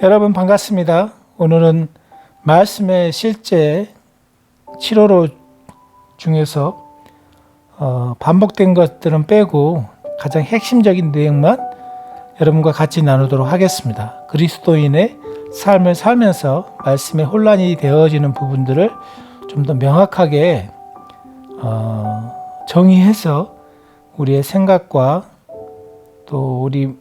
여러분 반갑습니다. 오늘은 말씀의 실제 7호로 중에서 반복된 것들은 빼고 가장 핵심적인 내용만 여러분과 같이 나누도록 하겠습니다. 그리스도인의 삶을 살면서 말씀에 혼란이 되어지는 부분들을 좀 더 명확하게 정의해서 우리의 생각과 또 우리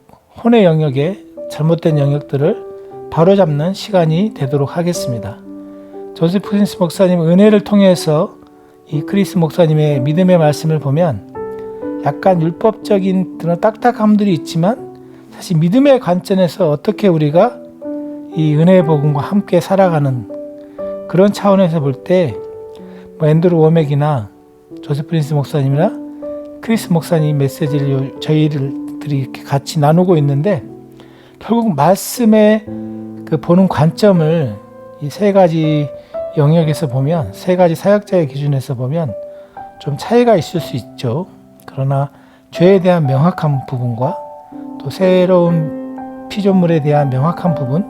혼의 영역에 잘못된 영역들을 바로잡는 시간이 되도록 하겠습니다. 조세프 프린스 목사님 은혜를 통해서 이 크리스 목사님의 믿음의 말씀을 보면 약간 율법적인 그런 딱딱함들이 있지만 사실 믿음의 관점에서 어떻게 우리가 이 은혜의 복음과 함께 살아가는 그런 차원에서 볼 때 앤드루 워맥이나 조세프 프린스 목사님이나 크리스 목사님 메시지를 저희들이 이렇게 같이 나누고 있는데 결국 말씀의 그 보는 관점을 이 세 가지 영역에서 보면, 세 가지 사역자의 기준에서 보면 좀 차이가 있을 수 있죠. 그러나 죄에 대한 명확한 부분과 또 새로운 피조물에 대한 명확한 부분,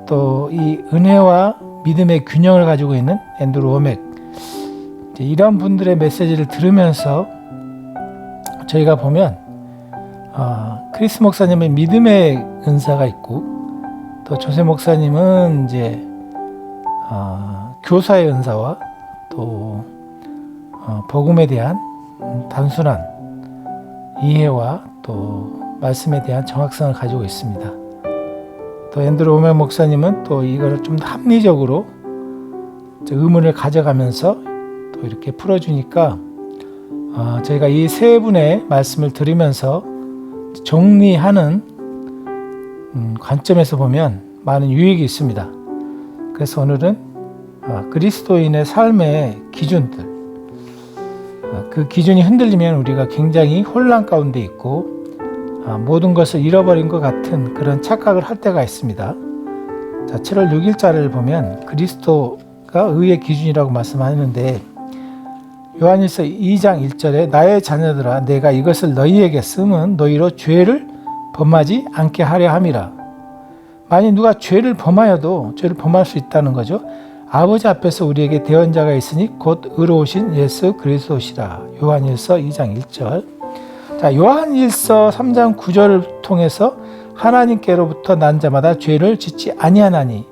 또 이 은혜와 믿음의 균형을 가지고 있는 앤드루 워맥, 이런 분들의 메시지를 들으면서 저희가 보면 크리스 목사님의 믿음의 은사가 있고 또 조세 목사님은 이제 교사의 은사와 또 복음에 대한 단순한 이해와 또 말씀에 대한 정확성을 가지고 있습니다. 또 앤드루 워맥 목사님은 또 이거를 좀 합리적으로 의문을 가져가면서 또 이렇게 풀어주니까 저희가 이 세 분의 말씀을 들으면서 정리하는 관점에서 보면 많은 유익이 있습니다. 그래서 오늘은 그리스도인의 삶의 기준들, 그 기준이 흔들리면 우리가 굉장히 혼란 가운데 있고 모든 것을 잃어버린 것 같은 그런 착각을 할 때가 있습니다. 자, 7월 6일자를 보면 그리스도가 의의 기준이라고 말씀하는데 요한일서 2장 1절에 나의 자녀들아 내가 이것을 너희에게 쓰면 너희로 죄를 범하지 않게 하려 함이라. 만약 누가 죄를 범하여도 죄를 범할 수 있다는 거죠. 아버지 앞에서 우리에게 대언자가 있으니 곧 의로우신 예수 그리스도시라. 요한일서 2장 1절. 자, 요한일서 3장 9절을 통해서 하나님께로부터 난 자마다 죄를 짓지 아니하나니,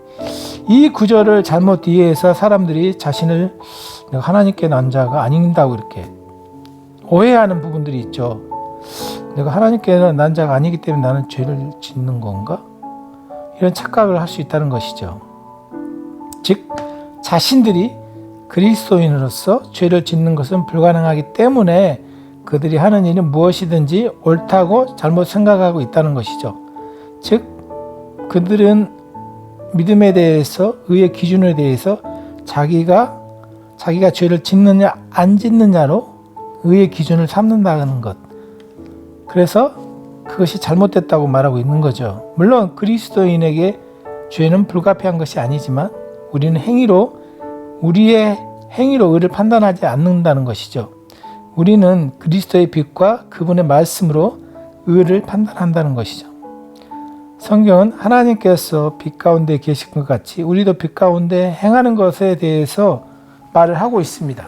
이 구절을 잘못 이해해서 사람들이 자신을 내가 하나님께 난 자가 아닌다고 이렇게 오해하는 부분들이 있죠. 내가 하나님께 난 자가 아니기 때문에 나는 죄를 짓는 건가? 이런 착각을 할 수 있다는 것이죠. 즉 자신들이 그리스도인으로서 죄를 짓는 것은 불가능하기 때문에 그들이 하는 일은 무엇이든지 옳다고 잘못 생각하고 있다는 것이죠. 즉 그들은 믿음에 대해서, 의의 기준에 대해서 자기가 죄를 짓느냐 안 짓느냐로 의의 기준을 삼는다는 것. 그래서 그것이 잘못됐다고 말하고 있는 거죠. 물론 그리스도인에게 죄는 불가피한 것이 아니지만 우리는 우리의 행위로 의를 판단하지 않는다는 것이죠. 우리는 그리스도의 빛과 그분의 말씀으로 의를 판단한다는 것이죠. 성경은 하나님께서 빛 가운데 계신 것 같이 우리도 빛 가운데 행하는 것에 대해서 말을 하고 있습니다.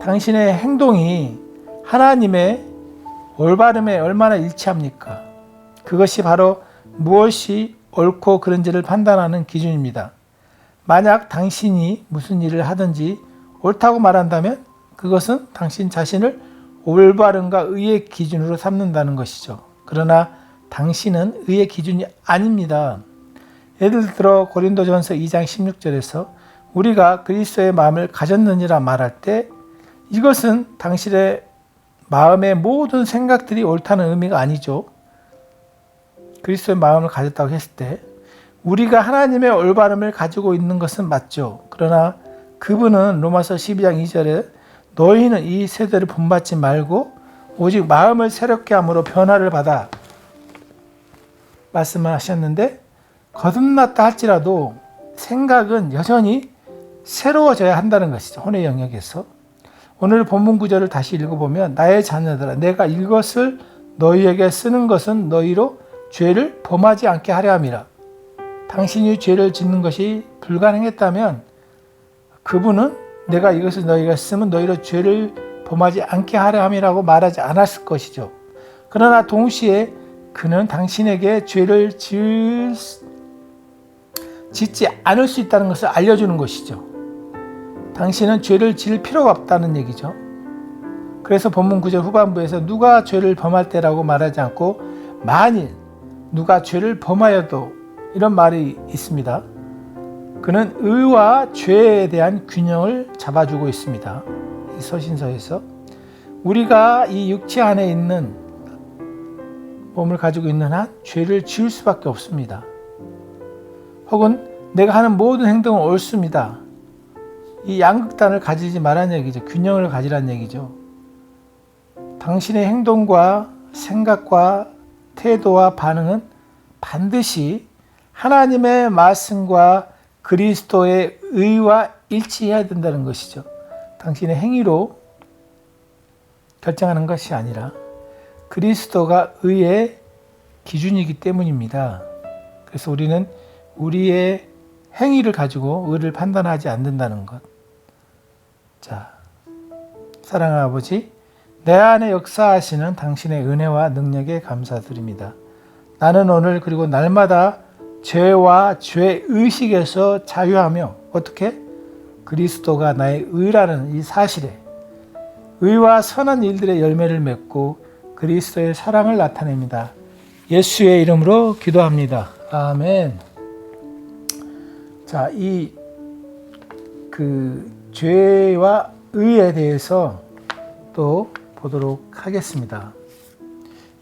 당신의 행동이 하나님의 올바름에 얼마나 일치합니까? 그것이 바로 무엇이 옳고 그른지를 판단하는 기준입니다. 만약 당신이 무슨 일을 하든지 옳다고 말한다면 그것은 당신 자신을 올바름과 의의 기준으로 삼는다는 것이죠. 그러나 당신은 의의 기준이 아닙니다. 예를 들어 고린도전서 2장 16절에서 우리가 그리스도의 마음을 가졌느니라 말할 때 이것은 당신의 마음의 모든 생각들이 옳다는 의미가 아니죠. 그리스도의 마음을 가졌다고 했을 때 우리가 하나님의 올바름을 가지고 있는 것은 맞죠. 그러나 그분은 로마서 12장 2절에 너희는 이 세대를 본받지 말고 오직 마음을 새롭게 함으로 변화를 받아 말씀을 하셨는데 거듭났다 할지라도 생각은 여전히 새로워져야 한다는 것이죠. 혼의 영역에서. 오늘 본문 구절을 다시 읽어보면 나의 자녀들아 내가 이것을 너희에게 쓰는 것은 너희로 죄를 범하지 않게 하려 함이라. 당신이 죄를 짓는 것이 불가능했다면 그분은 내가 이것을 너희가 쓰면 너희로 죄를 범하지 않게 하려 함이라고 말하지 않았을 것이죠. 그러나 동시에 그는 당신에게 죄를 짓지 않을 수 있다는 것을 알려주는 것이죠. 당신은 죄를 지을 필요가 없다는 얘기죠. 그래서 본문 9절 후반부에서 누가 죄를 범할 때라고 말하지 않고 만일 누가 죄를 범하여도 이런 말이 있습니다. 그는 의와 죄에 대한 균형을 잡아주고 있습니다. 이 서신서에서 우리가 이 육체 안에 있는 몸을 가지고 있는 한 죄를 지을 수밖에 없습니다. 혹은 내가 하는 모든 행동은 옳습니다. 이 양극단을 가지지 말라는 얘기죠. 균형을 가지라는 얘기죠. 당신의 행동과 생각과 태도와 반응은 반드시 하나님의 말씀과 그리스도의 의와 일치해야 된다는 것이죠. 당신의 행위로 결정하는 것이 아니라 그리스도가 의의 기준이기 때문입니다. 그래서 우리는 우리의 행위를 가지고 의를 판단하지 않는다는 것. 자, 사랑하는 아버지, 내 안에 역사하시는 당신의 은혜와 능력에 감사드립니다. 나는 오늘 그리고 날마다 죄와 죄의식에서 자유하며 어떻게? 그리스도가 나의 의라는 이 사실에 의와 선한 일들의 열매를 맺고 그리스도의 사랑을 나타냅니다. 예수의 이름으로 기도합니다. 아멘. 자, 이 죄와 의에 대해서 또 보도록 하겠습니다.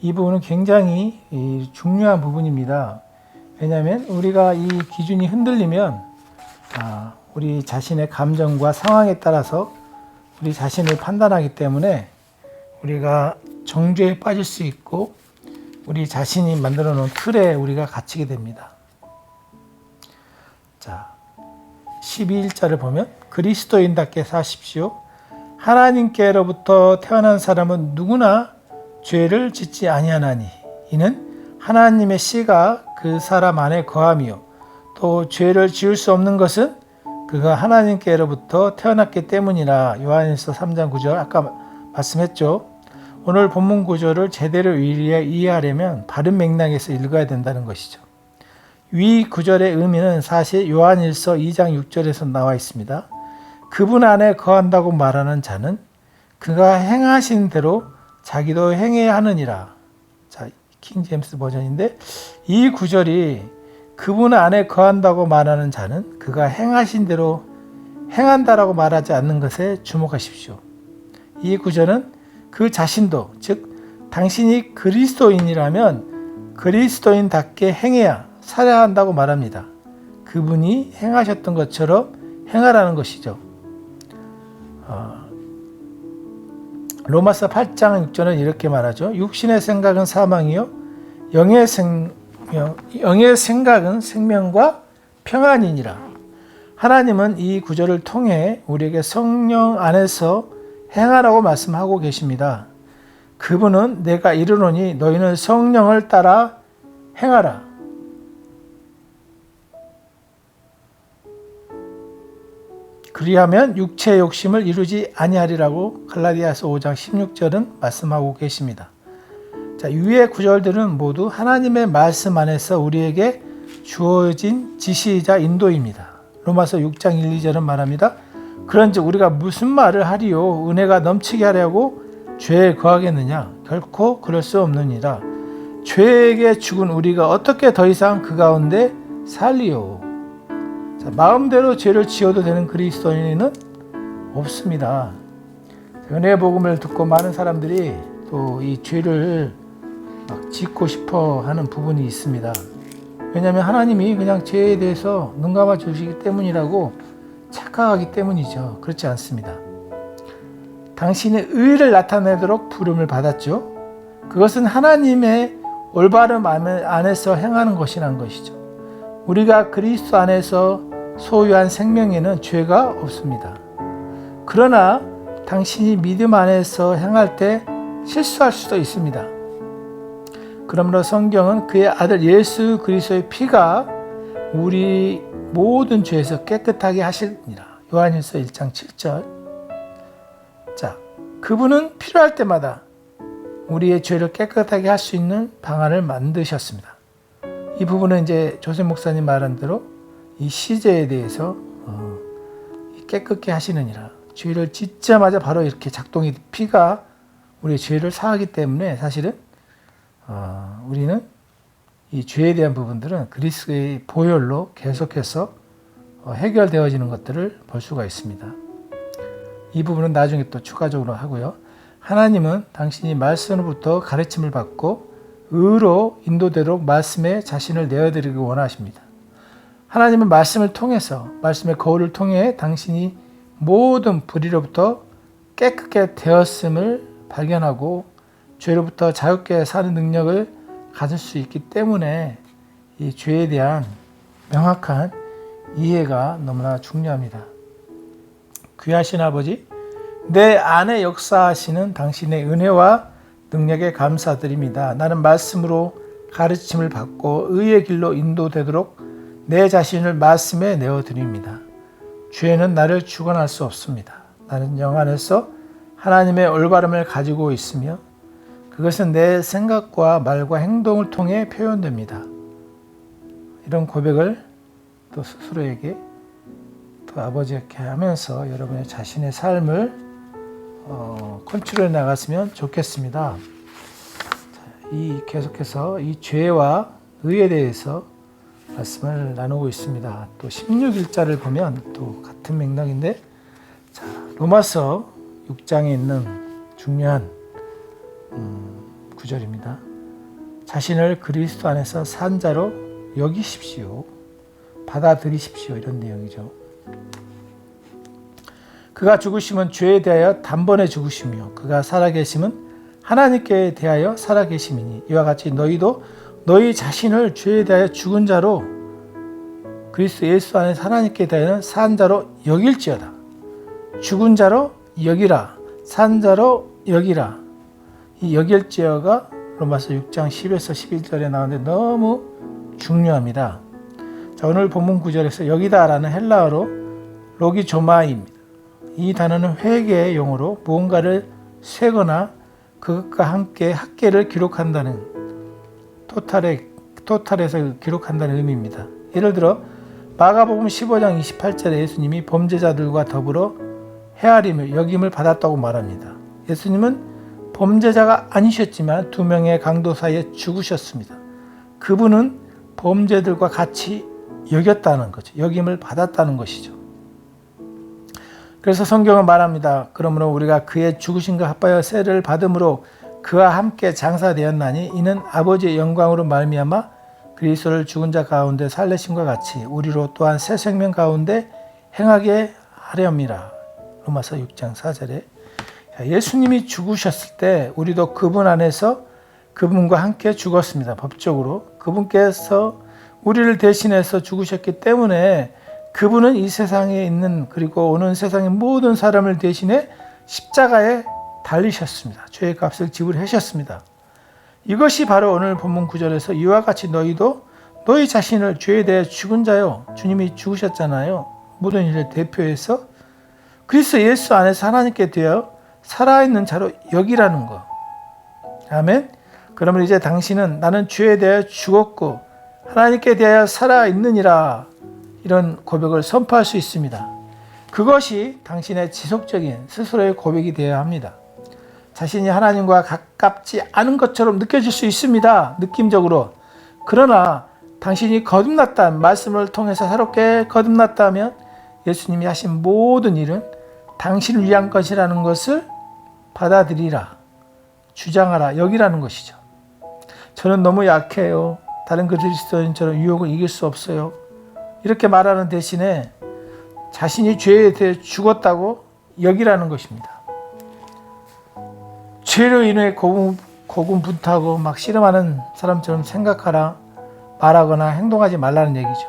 이 부분은 굉장히 중요한 부분입니다. 왜냐하면 우리가 이 기준이 흔들리면 우리 자신의 감정과 상황에 따라서 우리 자신을 판단하기 때문에 우리가 정죄에 빠질 수 있고 우리 자신이 만들어 놓은 틀에 우리가 갇히게 됩니다. 자, 12절을 보면 그리스도인답게 사십시오. 하나님께로부터 태어난 사람은 누구나 죄를 짓지 아니하나니 이는 하나님의 씨가 그 사람 안에 거함이요 또 죄를 지을 수 없는 것은 그가 하나님께로부터 태어났기 때문이라. 요한일서 3장 9절 아까 말씀했죠. 오늘 본문 구절을 제대로 이해하려면 바른 맥락에서 읽어야 된다는 것이죠. 위 구절의 의미는 사실 요한일서 2장 6절에서 나와 있습니다. 그분 안에 거한다고 말하는 자는 그가 행하신 대로 자기도 행해야 하느니라. 자, 킹제임스 버전인데 이 구절이 그분 안에 거한다고 말하는 자는 그가 행하신 대로 행한다라고 말하지 않는 것에 주목하십시오. 이 구절은 그 자신도 즉 당신이 그리스도인이라면 그리스도인답게 행해야 살아야 한다고 말합니다. 그분이 행하셨던 것처럼 행하라는 것이죠. 로마서 8장 6절은 이렇게 말하죠. 육신의 생각은 사망이요 영의 생각은 생명과 평안이니라. 하나님은 이 구절을 통해 우리에게 성령 안에서 행하라고 말씀하고 계십니다. 그분은 내가 이르노니 너희는 성령을 따라 행하라. 그리하면 육체의 욕심을 이루지 아니하리라고 갈라디아서 5장 16절은 말씀하고 계십니다. 자, 위의 구절들은 모두 하나님의 말씀 안에서 우리에게 주어진 지시이자 인도입니다. 로마서 6장 1, 2절은 말합니다. 그런즉 우리가 무슨 말을 하리요? 은혜가 넘치게 하려고 죄에 거하겠느냐? 결코 그럴 수 없느니라. 죄에게 죽은 우리가 어떻게 더 이상 그 가운데 살리요? 자, 마음대로 죄를 지어도 되는 그리스도인은 없습니다. 은혜의 복음을 듣고 많은 사람들이 또 이 죄를 막 짓고 싶어 하는 부분이 있습니다. 왜냐하면 하나님이 그냥 죄에 대해서 눈 감아 주시기 때문이라고 착각하기 때문이죠. 그렇지 않습니다. 당신의 의를 나타내도록 부름을 받았죠. 그것은 하나님의 올바름 안에서 행하는 것이라는 것이죠. 우리가 그리스도 안에서 소유한 생명에는 죄가 없습니다. 그러나 당신이 믿음 안에서 행할 때 실수할 수도 있습니다. 그러므로 성경은 그의 아들 예수 그리스도의 피가 우리 모든 죄에서 깨끗하게 하시니라. 요한일서 1장 7절. 자, 그분은 필요할 때마다 우리의 죄를 깨끗하게 할 수 있는 방안을 만드셨습니다. 이 부분은 이제 조셉 목사님 말한 대로 이 시제에 대해서 깨끗게 하시느니라. 죄를 짓자마자 바로 이렇게 작동이 피가 우리의 죄를 사하기 때문에 사실은 우리는 이 죄에 대한 부분들은 그리스도의 보혈로 계속해서 해결되어지는 것들을 볼 수가 있습니다. 이 부분은 나중에 또 추가적으로 하고요. 하나님은 당신이 말씀으로부터 가르침을 받고 의로 인도되도록 말씀에 자신을 내어드리기 원하십니다. 하나님은 말씀을 통해서, 말씀의 거울을 통해 당신이 모든 불의로부터 깨끗게 되었음을 발견하고 죄로부터 자유롭게 사는 능력을 가질 수 있기 때문에 이 죄에 대한 명확한 이해가 너무나 중요합니다. 귀하신 아버지, 내 안에 역사하시는 당신의 은혜와 능력에 감사드립니다. 나는 말씀으로 가르침을 받고 의의 길로 인도되도록 내 자신을 말씀에 내어드립니다. 죄는 나를 주관할 수 없습니다. 나는 영 안에서 하나님의 올바름을 가지고 있으며 그것은 내 생각과 말과 행동을 통해 표현됩니다. 이런 고백을 또 스스로에게 또 아버지에게 하면서 여러분의 자신의 삶을 컨트롤해 나갔으면 좋겠습니다. 계속해서 이 죄와 의에 대해서 말씀을 나누고 있습니다. 또 16일자를 보면 또 같은 맥락인데, 로마서 6장에 있는 중요한 구절입니다. 자신을 그리스도 안에서 산 자로 여기십시오. 받아들이십시오. 이런 내용이죠. 그가 죽으심은 죄에 대하여 단번에 죽으시며 그가 살아계심은 하나님께 대하여 살아계심이니 이와 같이 너희도 너희 자신을 죄에 대하여 죽은 자로 그리스도 예수 안에 하나님께 대하여는 산 자로 여길지어다. 죽은 자로 여기라. 산 자로 여기라. 이 여길지어가 로마서 6장 10에서 11절에 나오는데 너무 중요합니다. 자, 오늘 본문 9절에서 여기다라는 헬라어로 로기조마입니다. 이 단어는 회개의 용어로 무언가를 세거나 그것과 함께 합계를 기록한다는 토탈에서 기록한다는 의미입니다. 예를 들어 마가복음 15장 28절에 예수님이 범죄자들과 더불어 헤아림을 여김을 받았다고 말합니다. 예수님은 범죄자가 아니셨지만 두 명의 강도 사이에 죽으셨습니다. 그분은 범죄들과 같이 여겼다는 거죠. 여김을 받았다는 것이죠. 그래서 성경은 말합니다. 그러므로 우리가 그의 죽으심과 합하여 세를 받음으로 그와 함께 장사되었나니 이는 아버지의 영광으로 말미암아 그리스도를 죽은 자 가운데 살리심과 같이 우리로 또한 새 생명 가운데 행하게 하렵니다. 로마서 6장 4절에 예수님이 죽으셨을 때 우리도 그분 안에서 그분과 함께 죽었습니다. 법적으로 그분께서 우리를 대신해서 죽으셨기 때문에 그분은 이 세상에 있는 그리고 오는 세상의 모든 사람을 대신해 십자가에 달리셨습니다. 죄의 값을 지불하셨습니다. 이것이 바로 오늘 본문 9절에서 이와 같이 너희도 너희 자신을 죄에 대해 죽은 자요. 주님이 죽으셨잖아요. 모든 일을 대표해서 그리스도 예수 안에서 하나님께 되어 살아있는 자로 여기라는 거. 아멘. 그러면 이제 당신은 나는 죄에 대하여 죽었고 하나님께 대하여 살아있느니라. 이런 고백을 선포할 수 있습니다. 그것이 당신의 지속적인 스스로의 고백이 되어야 합니다. 자신이 하나님과 가깝지 않은 것처럼 느껴질 수 있습니다. 느낌적으로. 그러나 당신이 거듭났다, 말씀을 통해서 새롭게 거듭났다면 예수님이 하신 모든 일은 당신을 위한 것이라는 것을 받아들이라, 주장하라, 여기라는 것이죠. 저는 너무 약해요. 다른 그리스도인처럼 유혹을 이길 수 없어요. 이렇게 말하는 대신에 자신이 죄에 대해 죽었다고 여기라는 것입니다. 죄로 인해 고군분투하고 막 씨름하는 사람처럼 생각하라, 말하거나 행동하지 말라는 얘기죠.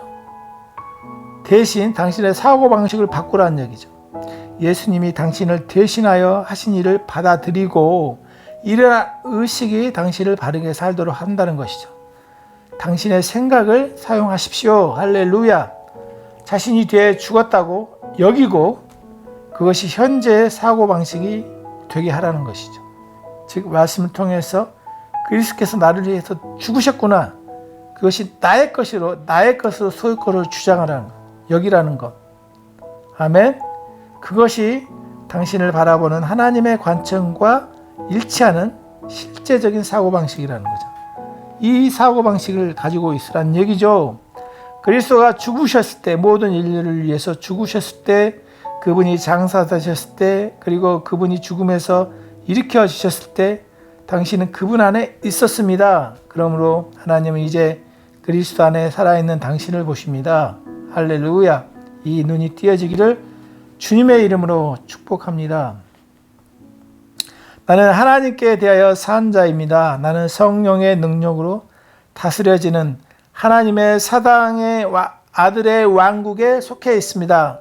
대신 당신의 사고방식을 바꾸라는 얘기죠. 예수님이 당신을 대신하여 하신 일을 받아들이고 이러한 의식이 당신을 바르게 살도록 한다는 것이죠. 당신의 생각을 사용하십시오. 할렐루야. 자신이 뒤에 죽었다고 여기고 그것이 현재의 사고방식이 되게 하라는 것이죠. 즉 말씀을 통해서 그리스도께서 나를 위해서 죽으셨구나. 그것이 나의 것으로 소유권을 주장하라는 것, 여기라는 것. 아멘. 그것이 당신을 바라보는 하나님의 관점과 일치하는 실제적인 사고방식이라는 거죠. 이 사고방식을 가지고 있으라는 얘기죠. 그리스도가 죽으셨을 때, 모든 인류를 위해서 죽으셨을 때, 그분이 장사되셨을 때, 그리고 그분이 죽음에서 일으켜지셨을 때 당신은 그분 안에 있었습니다. 그러므로 하나님은 이제 그리스도 안에 살아있는 당신을 보십니다. 할렐루야. 이 눈이 띄어지기를 주님의 이름으로 축복합니다. 나는 하나님께 대하여 산 자입니다. 나는 성령의 능력으로 다스려지는 하나님의 사당의 아들의 왕국에 속해 있습니다.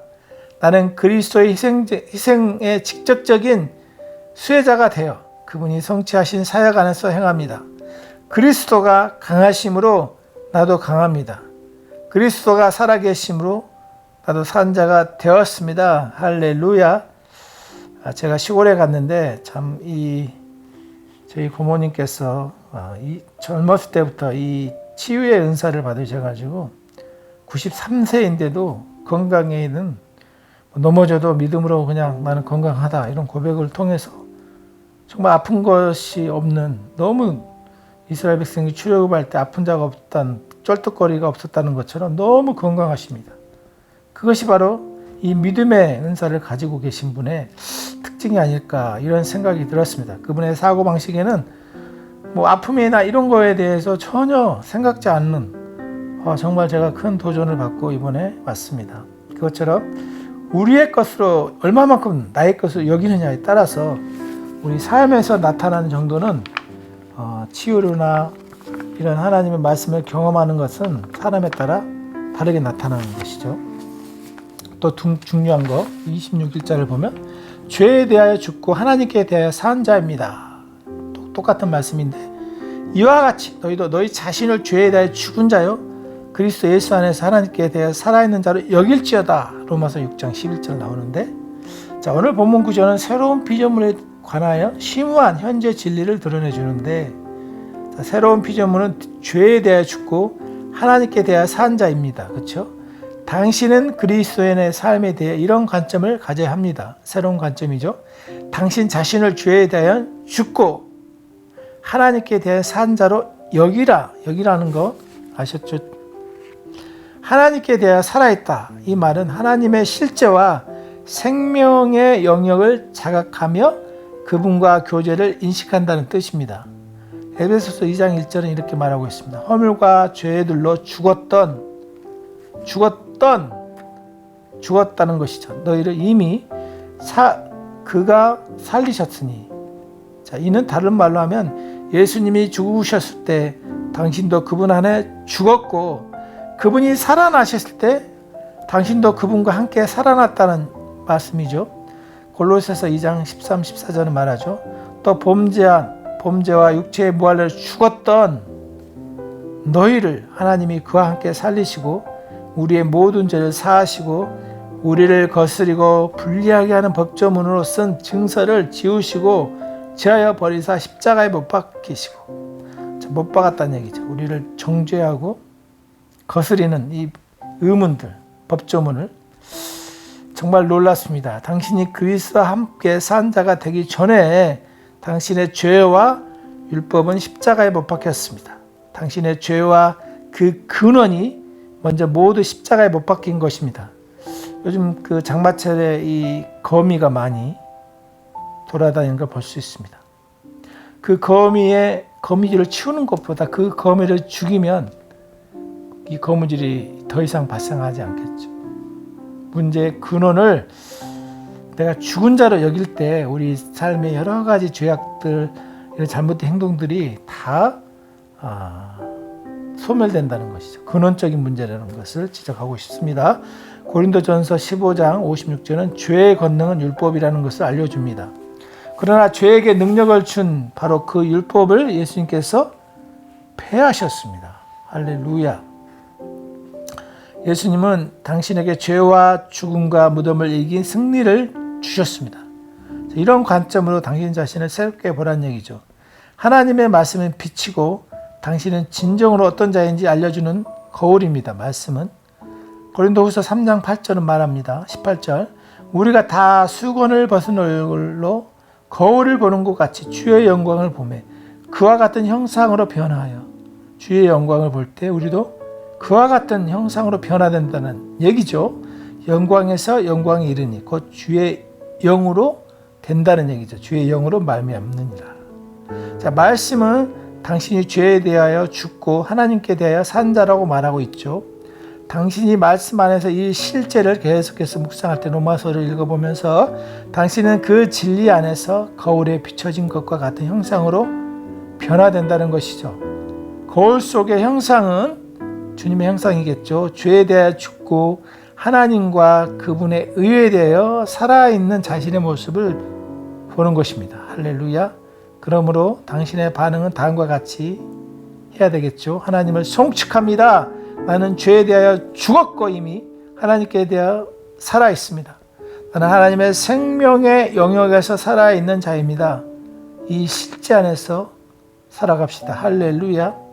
나는 그리스도의 희생의 직접적인 수혜자가 되어 그분이 성취하신 사역 안에서 행합니다. 그리스도가 강하심으로 나도 강합니다. 그리스도가 살아계심으로 나도 산 자가 되었습니다. 할렐루야. 제가 시골에 갔는데 참 저희 고모님께서 젊었을 때부터 이 치유의 은사를 받으셔가지고 93세인데도 건강에 있는, 넘어져도 믿음으로 그냥 나는 건강하다 이런 고백을 통해서 정말 아픈 것이 없는, 너무 이스라엘 백성이 출애굽할 때 아픈 자가 없다는, 쩔뚝거리가 없었다는 것처럼 너무 건강하십니다. 그것이 바로 이 믿음의 은사를 가지고 계신 분의 특징이 아닐까 이런 생각이 들었습니다. 그분의 사고방식에는 뭐 아픔이나 이런 거에 대해서 전혀 생각지 않는, 정말 제가 큰 도전을 받고 이번에 왔습니다. 그것처럼 우리의 것으로 얼마만큼 나의 것으로 여기느냐에 따라서 우리 삶에서 나타나는 정도는 치유나 이런 하나님의 말씀을 경험하는 것은 사람에 따라 다르게 나타나는 것이죠. 또 중요한 거 26일자를 보면 죄에 대하여 죽고 하나님께 대하여 산 자입니다. 똑같은 말씀인데, 이와 같이 너희도 너희 자신을 죄에 대하여 죽은 자요 그리스도 예수 안에서 하나님께 대하여 살아있는 자로 여길지어다. 로마서 6장 11절 나오는데, 자, 오늘 본문 구절은 새로운 피조물에 관하여 심오한 현재 진리를 드러내 주는데, 자, 새로운 피조물은 죄에 대하여 죽고 하나님께 대하여 산 자입니다. 그렇죠? 당신은 그리스도인의 삶에 대해 이런 관점을 가져야 합니다. 새로운 관점이죠. 당신 자신을 죄에 대하여 죽고 하나님께 대해 산 자로 여기라는 거 아셨죠? 하나님께 대해 살아있다. 이 말은 하나님의 실제와 생명의 영역을 자각하며 그분과 교제를 인식한다는 뜻입니다. 에베소서 2장 1절은 이렇게 말하고 있습니다. 허물과 죄들로 죽었다는 것이죠. 너희를 이미 그가 살리셨으니. 자, 이는 다른 말로 하면 예수님이 죽으셨을 때 당신도 그분 안에 죽었고, 그분이 살아나셨을 때 당신도 그분과 함께 살아났다는 말씀이죠. 골로새서 2장 13, 14절은 말하죠. 또 범죄와 육체의 무할례로 죽었던 너희를 하나님이 그와 함께 살리시고 우리의 모든 죄를 사하시고 우리를 거스리고 불리하게 하는 법조문으로 쓴 증서를 지우시고 제하여 버리사 십자가에 못 박히시고. 못 박았다는 얘기죠. 우리를 정죄하고 거스리는 이 의문들, 법조문을. 정말 놀랐습니다. 당신이 그리스도와 함께 산 자가 되기 전에 당신의 죄와 율법은 십자가에 못 박혔습니다. 당신의 죄와 그 근원이 먼저 모두 십자가에 못 박힌 것입니다. 요즘 그 장마철에 이 거미가 많이 돌아다니는 걸 볼 수 있습니다. 그 거미줄을 치우는 것보다 그 거미를 죽이면 이 거미줄이 더 이상 발생하지 않겠죠. 문제의 근원을 내가 죽은 자로 여길 때 우리 삶의 여러 가지 죄악들, 이런 잘못된 행동들이 다 소멸된다는 것이죠. 근원적인 문제라는 것을 지적하고 싶습니다. 고린도전서 15장 56절은 죄의 권능은 율법이라는 것을 알려줍니다. 그러나 죄에게 능력을 준 바로 그 율법을 예수님께서 폐하셨습니다. 할렐루야. 예수님은 당신에게 죄와 죽음과 무덤을 이긴 승리를 주셨습니다. 이런 관점으로 당신 자신을 새롭게 보란 얘기죠. 하나님의 말씀은 빛이고 당신은 진정으로 어떤 자인지 알려주는 거울입니다. 말씀은 고린도후서 3장 8절은 말합니다. 18절 우리가 다 수건을 벗은 얼굴로 거울을 보는 것 같이 주의 영광을 보매 그와 같은 형상으로 변화하여 주의 영광을 볼 때 우리도 그와 같은 형상으로 변화된다는 얘기죠. 영광에서 영광에 이르니 곧 주의 영으로 된다는 얘기죠. 주의 영으로 말미암느니라. 자, 말씀은 당신이 죄에 대하여 죽고 하나님께 대하여 산 자라고 말하고 있죠. 당신이 말씀 안에서 이 실제를 계속해서 묵상할 때 로마서를 읽어보면서 당신은 그 진리 안에서 거울에 비춰진 것과 같은 형상으로 변화된다는 것이죠. 거울 속의 형상은 주님의 형상이겠죠. 죄에 대하여 죽고 하나님과 그분의 의에 대하여 살아있는 자신의 모습을 보는 것입니다. 할렐루야. 그러므로 당신의 반응은 다음과 같이 해야 되겠죠. 하나님을 송축합니다. 나는 죄에 대하여 죽었고 이미 하나님께 대하여 살아있습니다. 나는 하나님의 생명의 영역에서 살아있는 자입니다. 이 실제 안에서 살아갑시다. 할렐루야.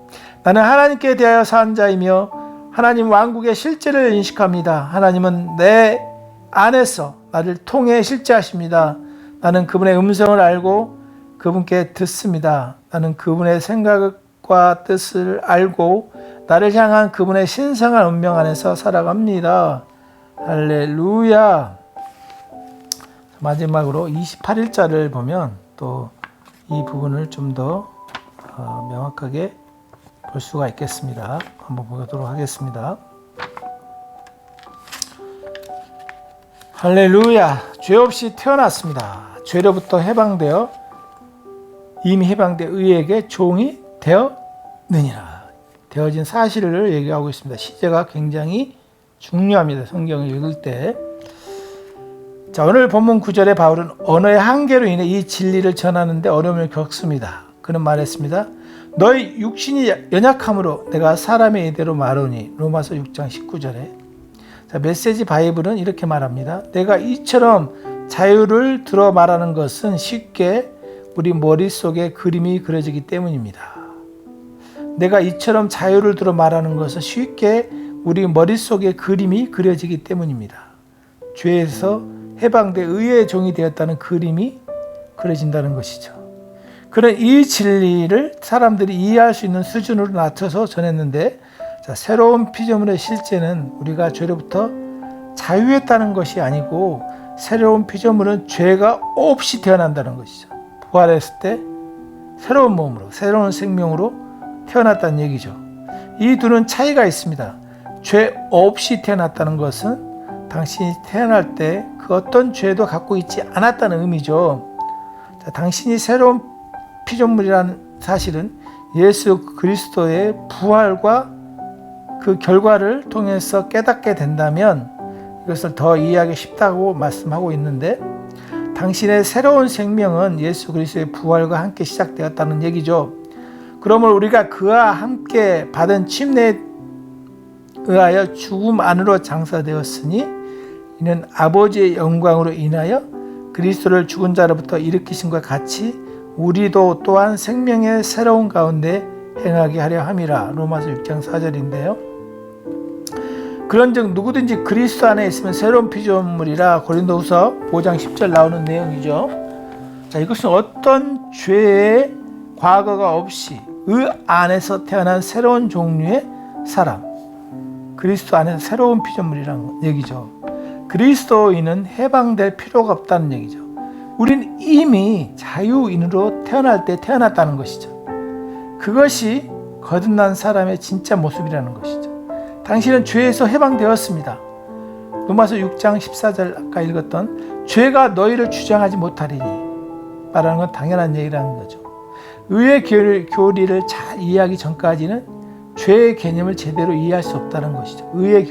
나는 하나님께 대하여 산 자이며 하나님 왕국의 실제를 인식합니다. 하나님은 내 안에서 나를 통해 실제하십니다. 나는 그분의 음성을 알고 그분께 듣습니다. 나는 그분의 생각과 뜻을 알고 나를 향한 그분의 신성한 운명 안에서 살아갑니다. 할렐루야. 마지막으로 28일자를 보면 또 이 부분을 좀 더 명확하게 볼 수가 있겠습니다. 한번 보도록 하겠습니다. 할렐루야. 죄 없이 태어났습니다. 죄로부터 해방되어 이미 해방된 의에게 종이 되었느니라. 되어진 사실을 얘기하고 있습니다. 시제가 굉장히 중요합니다. 성경을 읽을 때. 자, 오늘 본문 9절에 바울은 언어의 한계로 인해 이 진리를 전하는데 어려움을 겪습니다. 그는 말했습니다. 너희 육신이 연약함으로 내가 사람의 이대로 말하니. 로마서 6장 19절에. 자, 메시지 바이블은 이렇게 말합니다. 내가 이처럼 자유를 들어 말하는 것은 쉽게 우리 머릿속에 그림이 그려지기 때문입니다. 내가 이처럼 자유를 들어 말하는 것은 쉽게 우리 머릿속에 그림이 그려지기 때문입니다. 죄에서 해방돼 의의 종이 되었다는 그림이 그려진다는 것이죠. 그런 이 진리를 사람들이 이해할 수 있는 수준으로 낮춰서 전했는데, 자, 새로운 피조물의 실제는 우리가 죄로부터 자유했다는 것이 아니고 새로운 피조물은 죄가 없이 태어난다는 것이죠. 부활했을 때 새로운 몸으로, 새로운 생명으로 태어났다는 얘기죠. 이 둘은 차이가 있습니다. 죄 없이 태어났다는 것은 당신이 태어날 때 그 어떤 죄도 갖고 있지 않았다는 의미죠. 자, 당신이 새로운 피조물이라는 사실은 예수 그리스도의 부활과 그 결과를 통해서 깨닫게 된다면 이것을 더 이해하기 쉽다고 말씀하고 있는데, 당신의 새로운 생명은 예수 그리스도의 부활과 함께 시작되었다는 얘기죠. 그러므로 우리가 그와 함께 받은 침례에 의하여 죽음 안으로 장사되었으니 이는 아버지의 영광으로 인하여 그리스도를 죽은 자로부터 일으키심과 같이 우리도 또한 생명의 새로운 가운데 행하게 하려 함이라. 로마서 6장 4절인데요. 그런즉 누구든지 그리스도 안에 있으면 새로운 피조물이라. 고린도후서 5장 10절 나오는 내용이죠. 자, 이것은 어떤 죄의 과거가 없이 의 안에서 태어난 새로운 종류의 사람, 그리스도 안에서 새로운 피조물이라는 얘기죠. 그리스도인은 해방될 필요가 없다는 얘기죠. 우린 이미 자유인으로 태어날 때 태어났다는 것이죠. 그것이 거듭난 사람의 진짜 모습이라는 것이죠. 당신은 죄에서 해방되었습니다. 로마서 6장 14절 아까 읽었던 죄가 너희를 주장하지 못하리니 말하는 건 당연한 얘기라는 거죠. 의의 교리를 잘 이해하기 전까지는 죄의 개념을 제대로 이해할 수 없다는 것이죠. 의의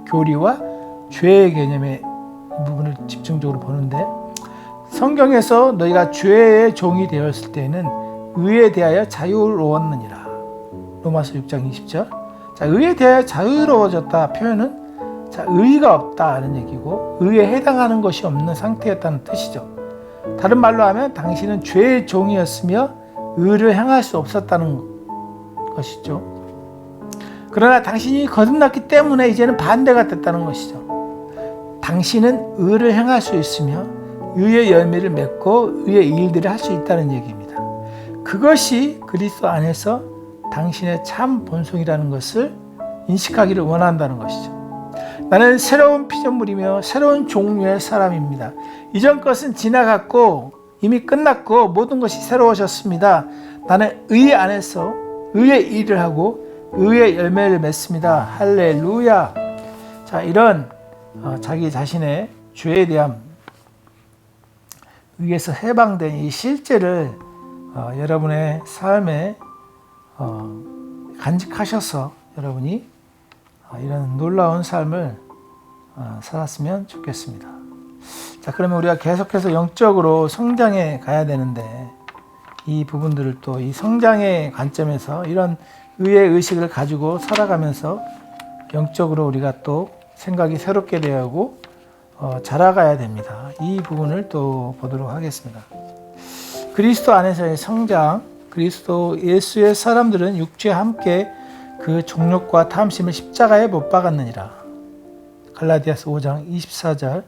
교리와 죄의 개념의 부분을 집중적으로 보는데, 성경에서 너희가 죄의 종이 되었을 때는 의에 대하여 자유로웠느니라. 로마서 6장 20절. 자, 의에 대하여 자유로워졌다 표현은 자, 의의가 없다는 얘기고 의에 해당하는 것이 없는 상태였다는 뜻이죠. 다른 말로 하면 당신은 죄의 종이었으며 의를 행할 수 없었다는 것이죠. 그러나 당신이 거듭났기 때문에 이제는 반대가 됐다는 것이죠. 당신은 의를 행할 수 있으며 의의 열매를 맺고 의의 일들을 할 수 있다는 얘기입니다. 그것이 그리스도 안에서 당신의 참 본성이라는 것을 인식하기를 원한다는 것이죠. 나는 새로운 피조물이며 새로운 종류의 사람입니다. 이전 것은 지나갔고 이미 끝났고 모든 것이 새로워졌습니다. 나는 의 안에서 의의 일을 하고 의의 열매를 맺습니다. 할렐루야. 자, 이런 자기 자신의 죄에 대한 의에서 해방된 이 실제를 여러분의 삶에 간직하셔서 여러분이 이런 놀라운 삶을 살았으면 좋겠습니다. 자, 그러면 우리가 계속해서 영적으로 성장해 가야 되는데 이 부분들을 또 이 성장의 관점에서 이런 의의 의식을 가지고 살아가면서 영적으로 우리가 또 생각이 새롭게 되고 자라가야 됩니다. 이 부분을 또 보도록 하겠습니다. 그리스도 안에서의 성장, 그리스도 예수의 사람들은 육체와 함께 그 정욕과 탐심을 십자가에 못 박았느니라. 갈라디아서 5장 24절.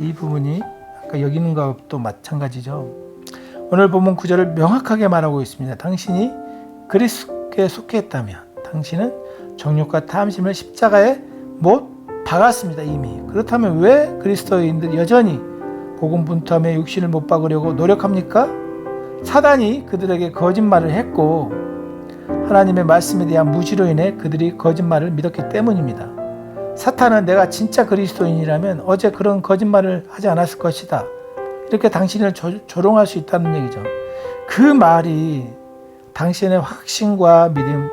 이 부분이 아까 여기 있는 것도 마찬가지죠. 오늘 본문 9절을 명확하게 말하고 있습니다. 당신이 그리스도께 속했다면 당신은 정욕과 탐심을 십자가에 못 박았습니다. 이미. 그렇다면 왜 그리스도인들이 여전히 고군분투하며 육신을 못 박으려고 노력합니까? 사단이 그들에게 거짓말을 했고 하나님의 말씀에 대한 무지로 인해 그들이 거짓말을 믿었기 때문입니다. 사탄은 내가 진짜 그리스도인이라면 어제 그런 거짓말을 하지 않았을 것이다. 이렇게 당신을 조롱할 수 있다는 얘기죠. 그 말이 당신의 확신과 믿음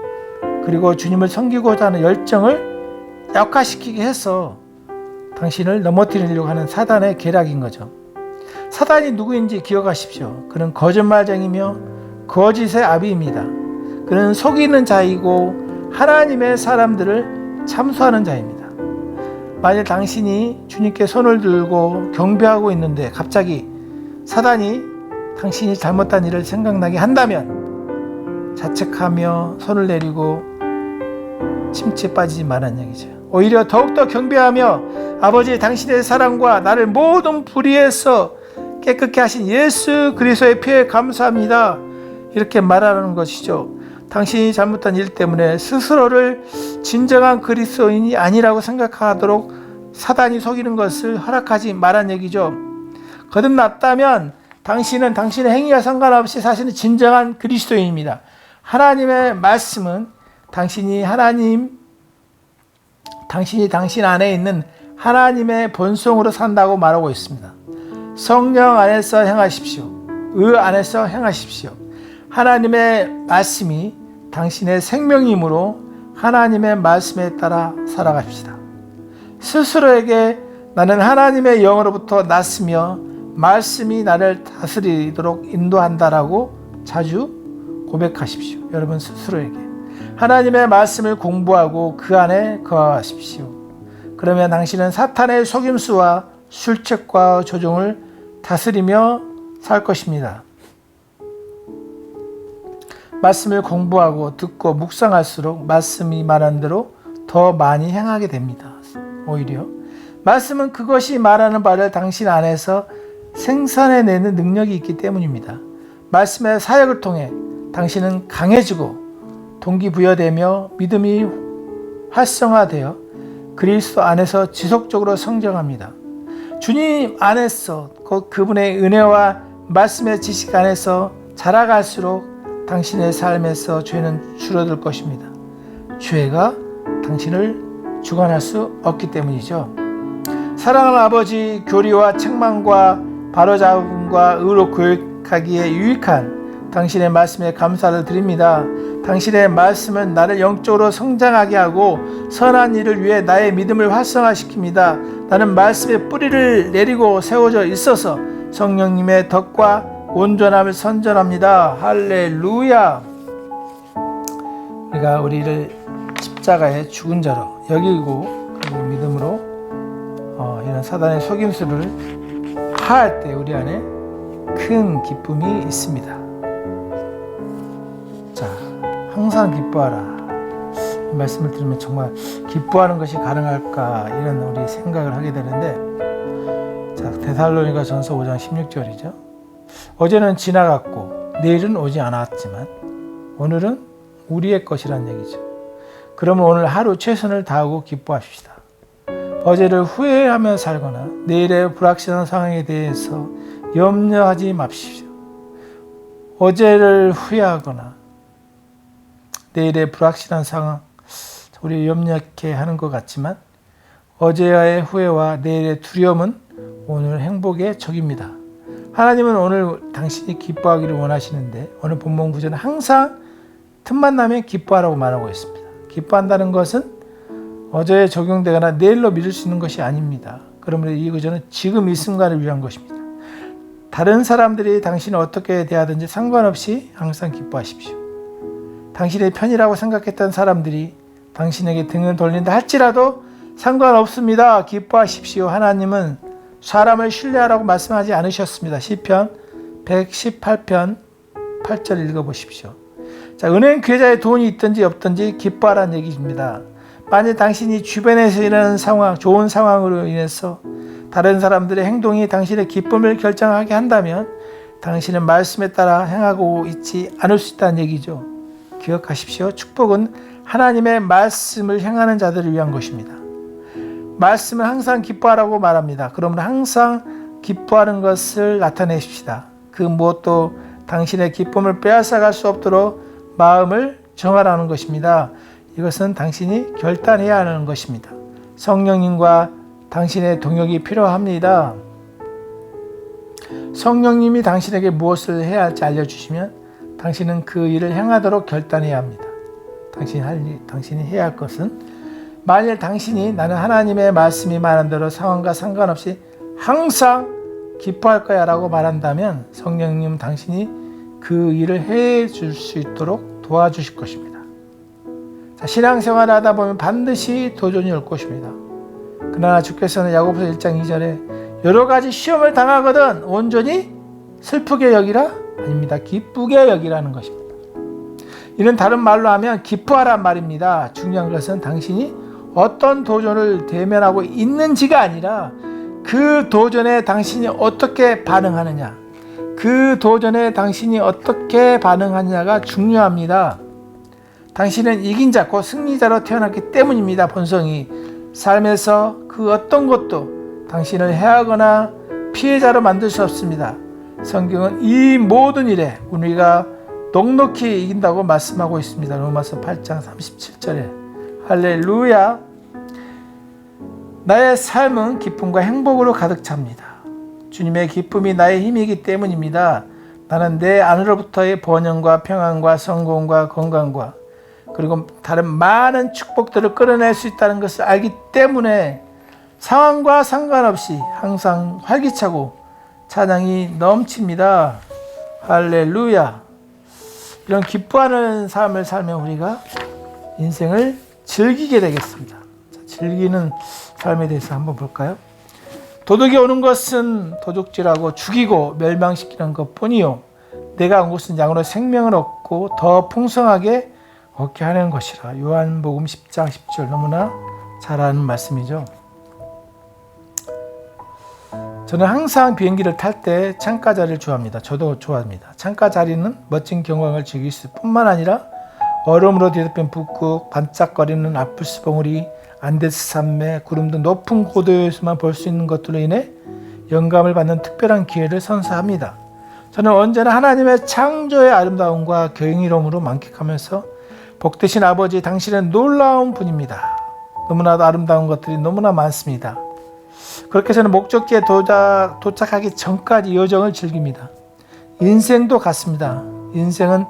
그리고 주님을 섬기고자 하는 열정을 약화시키게 해서 당신을 넘어뜨리려고 하는 사단의 계략인 거죠. 사단이 누구인지 기억하십시오. 그는 거짓말쟁이며 거짓의 아비입니다. 그는 속이는 자이고 하나님의 사람들을 참소하는 자입니다. 만일 당신이 주님께 손을 들고 경배하고 있는데 갑자기 사단이 당신이 잘못한 일을 생각나게 한다면 자책하며 손을 내리고 침체에 빠지지 말라는 얘기죠. 오히려 더욱더 경배하며 아버지 당신의 사랑과 나를 모든 불의에서 깨끗게 하신 예수 그리스도의 피에 감사합니다. 이렇게 말하는 것이죠. 당신이 잘못한 일 때문에 스스로를 진정한 그리스도인이 아니라고 생각하도록 사단이 속이는 것을 허락하지 말란 얘기죠. 거듭났다면 당신은 당신의 행위와 상관없이 사실은 진정한 그리스도인입니다. 하나님의 말씀은 당신이 당신 안에 있는 하나님의 본성으로 산다고 말하고 있습니다. 성령 안에서 행하십시오. 의 안에서 행하십시오. 하나님의 말씀이 당신의 생명이므로 하나님의 말씀에 따라 살아갑시다. 스스로에게 나는 하나님의 영으로부터 났으며 말씀이 나를 다스리도록 인도한다라고 자주 고백하십시오. 여러분 스스로에게 하나님의 말씀을 공부하고 그 안에 거하십시오. 그러면 당신은 사탄의 속임수와 술책과 조종을 다스리며 살 것입니다. 말씀을 공부하고 듣고 묵상할수록 말씀이 말한 대로 더 많이 행하게 됩니다. 오히려 말씀은 그것이 말하는 바를 당신 안에서 생산해내는 능력이 있기 때문입니다. 말씀의 사역을 통해 당신은 강해지고 동기부여되며 믿음이 활성화되어 그리스도 안에서 지속적으로 성장합니다. 주님 안에서 그분의 은혜와 말씀의 지식 안에서 자라갈수록 당신의 삶에서 죄는 줄어들 것입니다. 죄가 당신을 주관할 수 없기 때문이죠. 사랑하는 아버지, 교리와 책망과 바로잡음과 의로 교육하기에 유익한 당신의 말씀에 감사를 드립니다. 당신의 말씀은 나를 영적으로 성장하게 하고 선한 일을 위해 나의 믿음을 활성화시킵니다. 나는 말씀의 뿌리를 내리고 세워져 있어서 성령님의 덕과 온전함을 선전합니다. 할렐루야. 우리가 우리를 십자가의 죽은 자로 여기고 그리고 믿음으로 이런 사단의 속임수를 파할 때 우리 안에 큰 기쁨이 있습니다. 자, 항상 기뻐하라. 이 말씀을 들으면 정말 기뻐하는 것이 가능할까 이런 우리 생각을 하게 되는데, 자, 데살로니가 전서 5장 16절이죠. 어제는 지나갔고 내일은 오지 않았지만 오늘은 우리의 것이란 얘기죠. 그러면 오늘 하루 최선을 다하고 기뻐하십시다. 어제를 후회하며 살거나 내일의 불확실한 상황에 대해서 염려하지 마십시오. 어제를 후회하거나 내일의 불확실한 상황, 우리 염려케 하는 것 같지만 어제의 후회와 내일의 두려움은 오늘 행복의 적입니다. 하나님은 오늘 당신이 기뻐하기를 원하시는데 오늘 본문 구절은 항상 틈만 나면 기뻐하라고 말하고 있습니다. 기뻐한다는 것은 어제에 적용되거나 내일로 미룰 수 있는 것이 아닙니다. 그러므로 이 구절은 지금 이 순간을 위한 것입니다. 다른 사람들이 당신을 어떻게 대하든지 상관없이 항상 기뻐하십시오. 당신의 편이라고 생각했던 사람들이 당신에게 등을 돌린다 할지라도 상관없습니다. 기뻐하십시오. 하나님은 사람을 신뢰하라고 말씀하지 않으셨습니다. 시편 118편 8절 읽어보십시오. 자, 은행 계좌에 돈이 있든지 없든지 기뻐하라는 얘기입니다. 만약 당신이 주변에서 일어나는 상황, 좋은 상황으로 인해서 다른 사람들의 행동이 당신의 기쁨을 결정하게 한다면 당신은 말씀에 따라 행하고 있지 않을 수 있다는 얘기죠. 기억하십시오. 축복은 하나님의 말씀을 행하는 자들을 위한 것입니다. 말씀은 항상 기뻐하라고 말합니다. 그러므로 항상 기뻐하는 것을 나타내십시다. 그 무엇도 당신의 기쁨을 빼앗아갈 수 없도록 마음을 정하라는 것입니다. 이것은 당신이 결단해야 하는 것입니다. 성령님과 당신의 동역이 필요합니다. 성령님이 당신에게 무엇을 해야 할지 알려주시면 당신은 그 일을 행하도록 결단해야 합니다. 당신이 해야 할 것은, 만일 당신이 나는 하나님의 말씀이 말한 대로 상황과 상관없이 항상 기뻐할 거야 라고 말한다면 성령님은 당신이 그 일을 해 줄 수 있도록 도와주실 것입니다. 자, 신앙생활을 하다 보면 반드시 도전이 올 것입니다. 그러나 주께서는 야고보서 1장 2절에 여러 가지 시험을 당하거든 온전히 슬프게 여기라? 아닙니다. 기쁘게 여기라는 것입니다. 이는 다른 말로 하면 기뻐하란 말입니다. 중요한 것은 당신이 어떤 도전을 대면하고 있는지가 아니라 그 도전에 당신이 어떻게 반응하느냐, 그 도전에 당신이 어떻게 반응하느냐가 중요합니다. 당신은 이긴 자, 곧 승리자로 태어났기 때문입니다. 본성이 삶에서 그 어떤 것도 당신을 해하거나 피해자로 만들 수 없습니다. 성경은 이 모든 일에 우리가 넉넉히 이긴다고 말씀하고 있습니다. 로마서 8장 37절에 할렐루야. 나의 삶은 기쁨과 행복으로 가득 찹니다. 주님의 기쁨이 나의 힘이기 때문입니다. 나는 내 안으로부터의 번영과 평안과 성공과 건강과 그리고 다른 많은 축복들을 끌어낼 수 있다는 것을 알기 때문에 상황과 상관없이 항상 활기차고 찬양이 넘칩니다. 할렐루야. 이런 기뻐하는 삶을 살면 우리가 인생을 즐기게 되겠습니다. 자, 즐기는 삶에 대해서 한번 볼까요? 도둑이 오는 것은 도둑질하고 죽이고 멸망시키는 것뿐이요 내가 온 것은 양으로 생명을 얻고 더 풍성하게 얻게 하는 것이라. 요한복음 10장 10절 너무나 잘 아는 말씀이죠. 저는 항상 비행기를 탈 때 창가 자리를 좋아합니다. 저도 좋아합니다. 창가 자리는 멋진 경광을 즐길 수 뿐만 아니라 얼음으로 뒤덮인 북극, 반짝거리는 아플스 봉우리, 안데스 산맥, 구름 등 높은 고도에서만 볼 수 있는 것들로 인해 영감을 받는 특별한 기회를 선사합니다. 저는 언제나 하나님의 창조의 아름다움과 경이로움으로 만끽하면서 복되신 아버지, 당신은 놀라운 분입니다. 너무나도 아름다운 것들이 너무나 많습니다. 그렇게 저는 목적지에 도착하기 전까지 여정을 즐깁니다. 인생도 같습니다. 인생은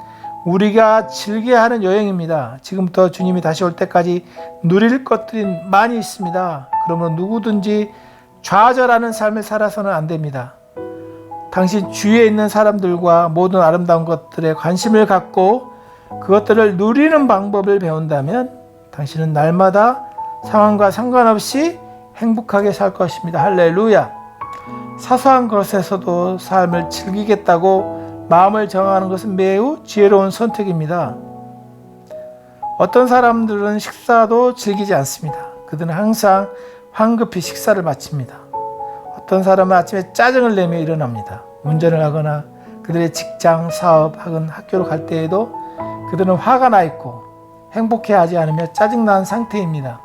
우리가 즐겨야 하는 여행입니다. 지금부터 주님이 다시 올 때까지 누릴 것들이 많이 있습니다. 그러므로 누구든지 좌절하는 삶을 살아서는 안 됩니다. 당신 주위에 있는 사람들과 모든 아름다운 것들에 관심을 갖고 그것들을 누리는 방법을 배운다면 당신은 날마다 상황과 상관없이 행복하게 살 것입니다. 할렐루야. 사소한 것에서도 삶을 즐기겠다고 마음을 정하는 것은 매우 지혜로운 선택입니다. 어떤 사람들은 식사도 즐기지 않습니다. 그들은 항상 황급히 식사를 마칩니다. 어떤 사람은 아침에 짜증을 내며 일어납니다. 운전을 하거나 그들의 직장, 사업, 학은 학교로 갈 때에도 그들은 화가 나 있고 행복해하지 않으며 짜증난 상태입니다.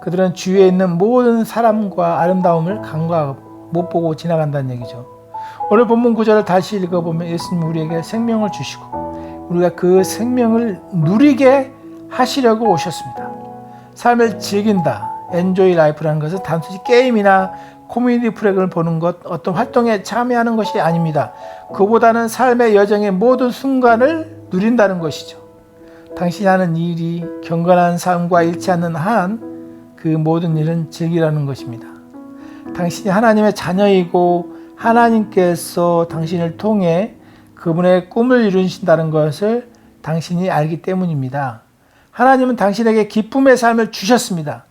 그들은 주위에 있는 모든 사람과 아름다움을 간과하고 못 보고 지나간다는 얘기죠. 오늘 본문 구절을 다시 읽어보면 예수님 우리에게 생명을 주시고 우리가 그 생명을 누리게 하시려고 오셨습니다. 삶을 즐긴다, 엔조이 라이프라는 것은 단순히 게임이나 코미디 프로그램을 보는 것, 어떤 활동에 참여하는 것이 아닙니다. 그보다는 삶의 여정의 모든 순간을 누린다는 것이죠. 당신이 하는 일이 경건한 삶과 일치하는 한 그 모든 일은 즐기라는 것입니다. 당신이 하나님의 자녀이고 하나님께서 당신을 통해 그분의 꿈을 이루신다는 것을 당신이 알기 때문입니다. 하나님은 당신에게 기쁨의 삶을 주셨습니다.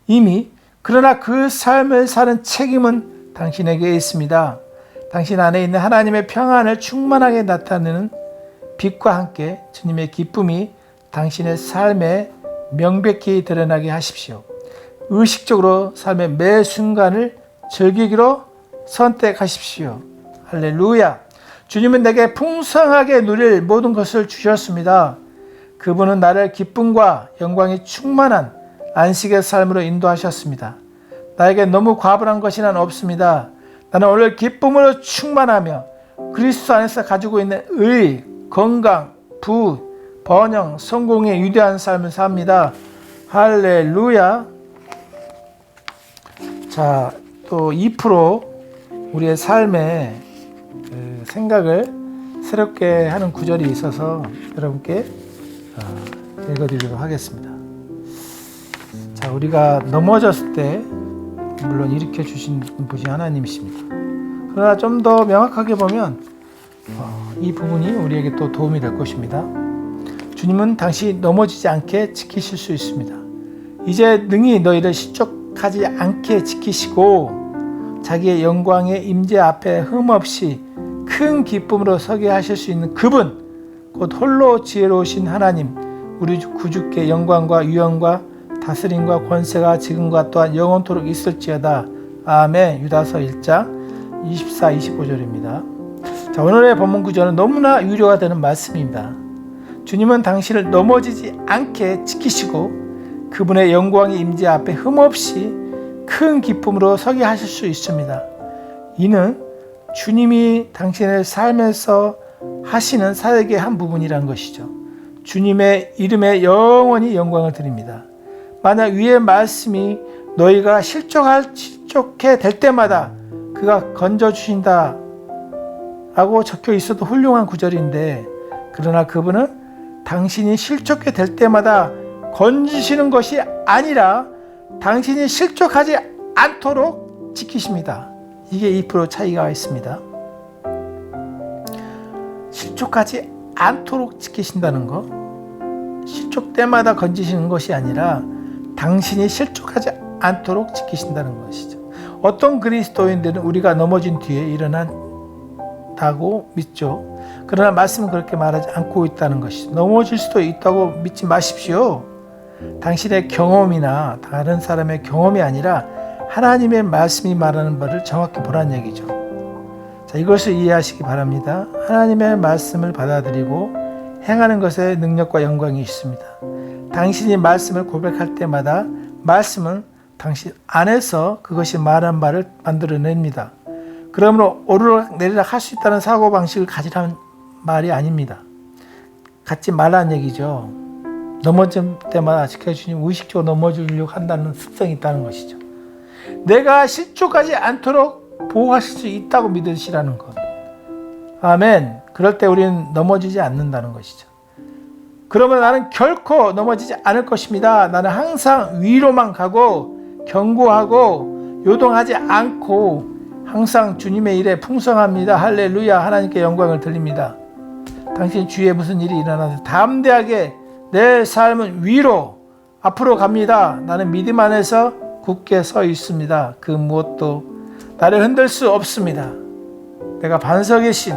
이미. 그러나 그 삶을 사는 책임은 당신에게 있습니다. 당신 안에 있는 하나님의 평안을 충만하게 나타내는 빛과 함께 주님의 기쁨이 당신의 삶에 명백히 드러나게 하십시오. 의식적으로 삶의 매 순간을 즐기기로 선택하십시오. 할렐루야. 주님은 내게 풍성하게 누릴 모든 것을 주셨습니다. 그분은 나를 기쁨과 영광이 충만한 안식의 삶으로 인도하셨습니다. 나에게 너무 과분한 것이란 없습니다. 나는 오늘 기쁨으로 충만하며 그리스도 안에서 가지고 있는 의, 건강, 부, 번영, 성공의 위대한 삶을 삽니다. 할렐루야. 자, 또 2% 우리의 삶에 그 생각을 새롭게 하는 구절이 있어서 여러분께 읽어드리도록 하겠습니다. 자, 우리가 넘어졌을 때 물론 일으켜 주신 분이 하나님이십니다. 그러나 좀 더 명확하게 보면 이 부분이 우리에게 또 도움이 될 것입니다. 주님은 당신이 넘어지지 않게 지키실 수 있습니다. 이제 능히 너희를 실족하지 않게 지키시고 자기의 영광의 임재 앞에 흠없이 큰 기쁨으로 서게 하실 수 있는 그분, 곧 홀로 지혜로우신 하나님, 우리 구주께 영광과 위엄과 다스림과 권세가 지금과 또한 영원토록 있을지어다. 아멘. 유다서 1장 24, 25절입니다. 자, 오늘의 본문 구절은 너무나 위로가 되는 말씀입니다. 주님은 당신을 넘어지지 않게 지키시고 그분의 영광의 임재 앞에 흠없이 큰 기쁨으로 서게 하실 수 있습니다. 이는 주님이 당신의 삶에서 하시는 사역의 한 부분이란 것이죠. 주님의 이름에 영원히 영광을 드립니다. 만약 위의 말씀이 너희가 실족해 될 때마다 그가 건져주신다 라고 적혀 있어도 훌륭한 구절인데, 그러나 그분은 당신이 실족해 될 때마다 건지시는 것이 아니라 당신이 실족하지 않도록 지키십니다. 이게 2% 차이가 있습니다. 실족하지 않도록 지키신다는 것, 실족 때마다 건지시는 것이 아니라 당신이 실족하지 않도록 지키신다는 것이죠. 어떤 그리스도인들은 우리가 넘어진 뒤에 일어난다고 믿죠. 그러나 말씀은 그렇게 말하지 않고 있다는 것이죠. 넘어질 수도 있다고 믿지 마십시오. 당신의 경험이나 다른 사람의 경험이 아니라 하나님의 말씀이 말하는 바를 정확히 보라는 얘기죠. 자, 이것을 이해하시기 바랍니다. 하나님의 말씀을 받아들이고 행하는 것에 능력과 영광이 있습니다. 당신이 말씀을 고백할 때마다 말씀은 당신 안에서 그것이 말한 바를 만들어냅니다. 그러므로 오르락 내리락 할 수 있다는 사고방식을 가지라는 말이 아닙니다. 갖지 말라는 얘기죠. 넘어질 때마다 지켜주님 의식적으로 넘어지려고 한다는 습성이 있다는 것이죠. 내가 실족하지 않도록 보호하실 수 있다고 믿으시라는 것. 아멘. 그럴 때 우리는 넘어지지 않는다는 것이죠. 그러면 나는 결코 넘어지지 않을 것입니다. 나는 항상 위로만 가고 견고하고 요동하지 않고 항상 주님의 일에 풍성합니다. 할렐루야. 하나님께 영광을 돌립니다. 당신 주위에 무슨 일이 일어나도 담대하게 내 삶은 위로 앞으로 갑니다. 나는 믿음 안에서 굳게 서 있습니다. 그 무엇도 나를 흔들 수 없습니다. 내가 반석의 신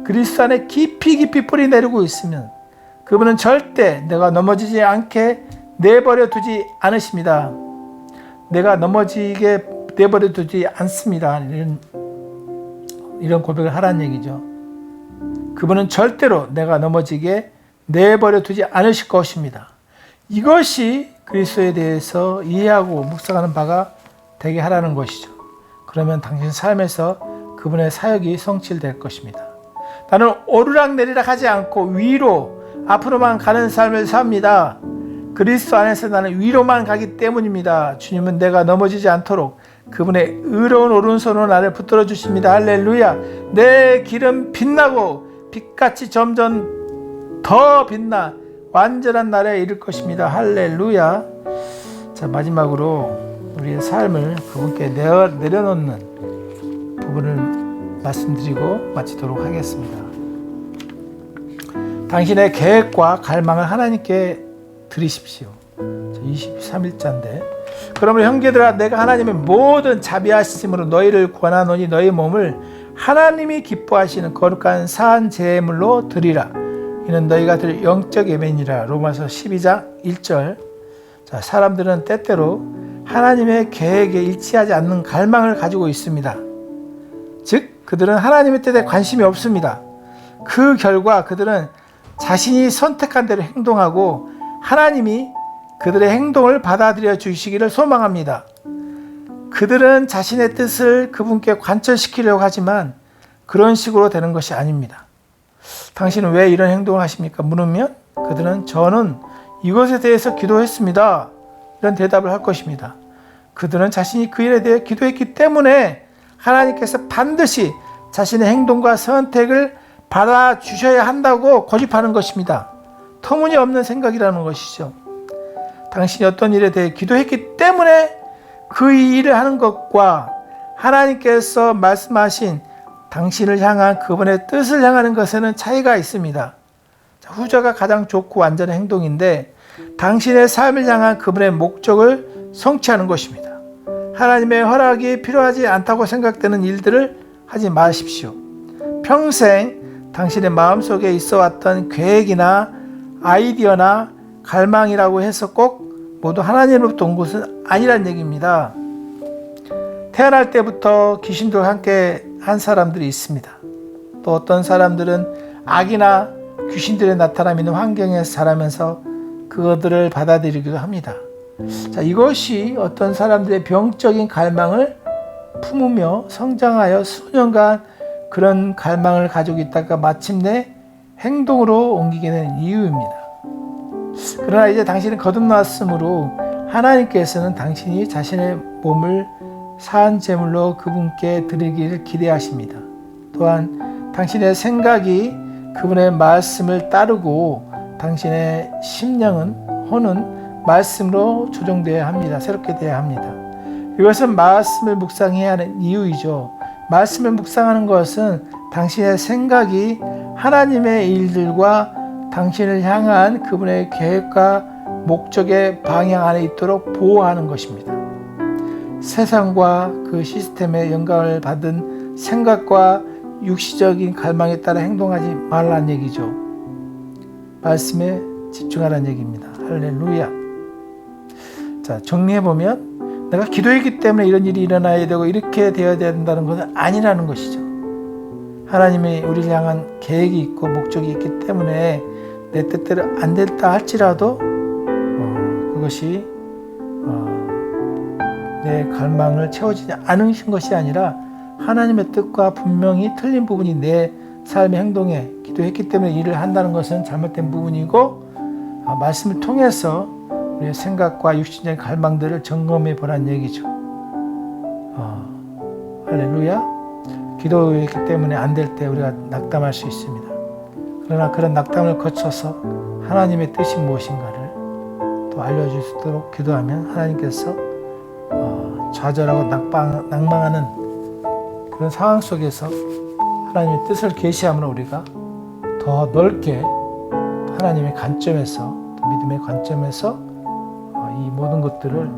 그리스도 안에 깊이 뿌리 내리고 있으면 그분은 절대 내가 넘어지지 않게 내버려 두지 않으십니다. 내가 넘어지게 내버려 두지 않습니다. 이런 고백을 하라는 얘기죠. 그분은 절대로 내가 넘어지게 내버려 두지 않으실 것입니다. 이것이 그리스도에 대해서 이해하고 묵상하는 바가 되게 하라는 것이죠. 그러면 당신 삶에서 그분의 사역이 성취될 것입니다. 나는 오르락내리락 하지 않고 위로 앞으로만 가는 삶을 삽니다. 그리스도 안에서 나는 위로만 가기 때문입니다. 주님은 내가 넘어지지 않도록 그분의 의로운 오른손으로 나를 붙들어 주십니다. 할렐루야. 내 길은 빛나고 빛같이 점점 더 빛나 완전한 날에 이를 것입니다. 할렐루야. 자, 마지막으로 우리의 삶을 그분께 내려놓는 부분을 말씀드리고 마치도록 하겠습니다. 당신의 계획과 갈망을 하나님께 드리십시오. 23일자인데 그러므로 형제들아 내가 하나님의 모든 자비하심으로 너희를 권하노니 너희 몸을 하나님이 기뻐하시는 거룩한 산 제물로 드리라. 이는 너희가 들 영적 예배니라. 로마서 12장 1절. 자, 사람들은 때때로 하나님의 계획에 일치하지 않는 갈망을 가지고 있습니다. 즉 그들은 하나님의 뜻에 관심이 없습니다. 그 결과 그들은 자신이 선택한 대로 행동하고 하나님이 그들의 행동을 받아들여 주시기를 소망합니다. 그들은 자신의 뜻을 그분께 관철시키려고 하지만 그런 식으로 되는 것이 아닙니다. 당신은 왜 이런 행동을 하십니까? 물으면 그들은 저는 이것에 대해서 기도했습니다. 이런 대답을 할 것입니다. 그들은 자신이 그 일에 대해 기도했기 때문에 하나님께서 반드시 자신의 행동과 선택을 받아주셔야 한다고 고집하는 것입니다. 터무니없는 생각이라는 것이죠. 당신이 어떤 일에 대해 기도했기 때문에 그 일을 하는 것과 하나님께서 말씀하신 당신을 향한 그분의 뜻을 향하는 것에는 차이가 있습니다. 후자가 가장 좋고 완전한 행동인데 당신의 삶을 향한 그분의 목적을 성취하는 것입니다. 하나님의 허락이 필요하지 않다고 생각되는 일들을 하지 마십시오. 평생 당신의 마음속에 있어 왔던 계획이나 아이디어나 갈망이라고 해서 꼭 모두 하나님으로부터 온 것은 아니란 얘기입니다. 태어날 때부터 귀신들과 함께 한 사람들이 있습니다. 또 어떤 사람들은 악이나 귀신들의 나타남 있는 환경에서 자라면서 그것들을 받아들이기도 합니다. 자, 이것이 어떤 사람들의 병적인 갈망을 품으며 성장하여 수년간 그런 갈망을 가지고 있다가 마침내 행동으로 옮기게 되는 이유입니다. 그러나 이제 당신은 거듭났으므로 하나님께서는 당신이 자신의 몸을 산 제물로 그분께 드리기를 기대하십니다. 또한 당신의 생각이 그분의 말씀을 따르고 당신의 심령은 혼은 말씀으로 조정되어야 합니다. 새롭게 되어야 합니다. 이것은 말씀을 묵상해야 하는 이유이죠. 말씀을 묵상하는 것은 당신의 생각이 하나님의 일들과 당신을 향한 그분의 계획과 목적의 방향 안에 있도록 보호하는 것입니다. 세상과 그 시스템의 영감을 받은 생각과 육시적인 갈망에 따라 행동하지 말라는 얘기죠. 말씀에 집중하라는 얘기입니다. 할렐루야. 자, 정리해보면 내가 기도했기 때문에 이런 일이 일어나야 되고 이렇게 되어야 된다는 것은 아니라는 것이죠. 하나님이 우리를 향한 계획이 있고 목적이 있기 때문에 내 뜻대로 안 됐다 할지라도 그것이 내 갈망을 채워지지 않으신 것이 아니라 하나님의 뜻과 분명히 틀린 부분이 내 삶의 행동에 기도했기 때문에 일을 한다는 것은 잘못된 부분이고 말씀을 통해서 우리의 생각과 육신적인 갈망들을 점검해 보라는 얘기죠. 할렐루야. 기도했기 때문에 안 될 때 우리가 낙담할 수 있습니다. 그러나 그런 낙담을 거쳐서 하나님의 뜻이 무엇인가를 또 알려줄 수 있도록 기도하면 하나님께서 좌절하고 낭망하는 그런 상황 속에서 하나님의 뜻을 계시함으로 우리가 더 넓게 하나님의 관점에서 더 믿음의 관점에서 이 모든 것들을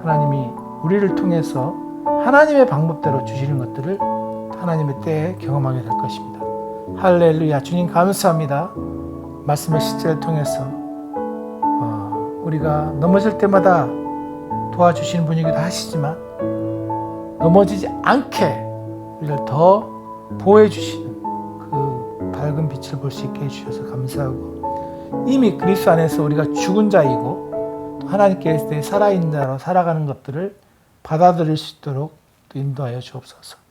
하나님이 우리를 통해서 하나님의 방법대로 주시는 것들을 하나님의 때에 경험하게 될 것입니다. 할렐루야. 주님 감사합니다. 말씀의 실제를 통해서 우리가 넘어질 때마다 도와주시는 분이기도 하시지만 넘어지지 않게 우리를 더 보호해 주시는 그 밝은 빛을 볼 수 있게 해주셔서 감사하고, 이미 그리스도 안에서 우리가 죽은 자이고 또 하나님께서 살아있는 자로 살아가는 것들을 받아들일 수 있도록 또 인도하여 주옵소서.